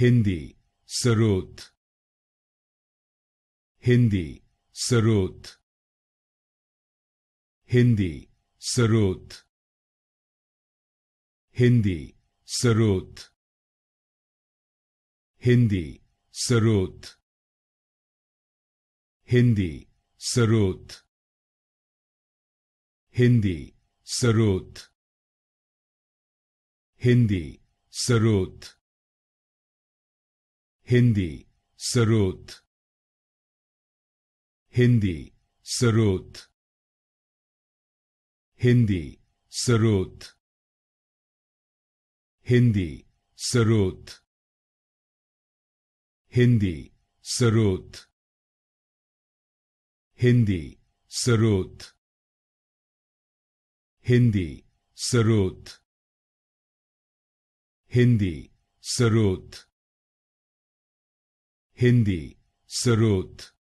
Hindi, Sarod. Hindi, Sarod. Hindi, Sarod. Hindi, Sarod. Hindi, Sarod. Hindi, Sarod. Hindi, Sarod. Hindi, Sarod. Hindi, Sarod. Hindi, Sarod. Hindi, Sarod. Hindi, Sarod. Hindi, Sarod. Hindi, Sarod. Hindi, Sarod. Hindi, Sarod. Hindi, Sarod.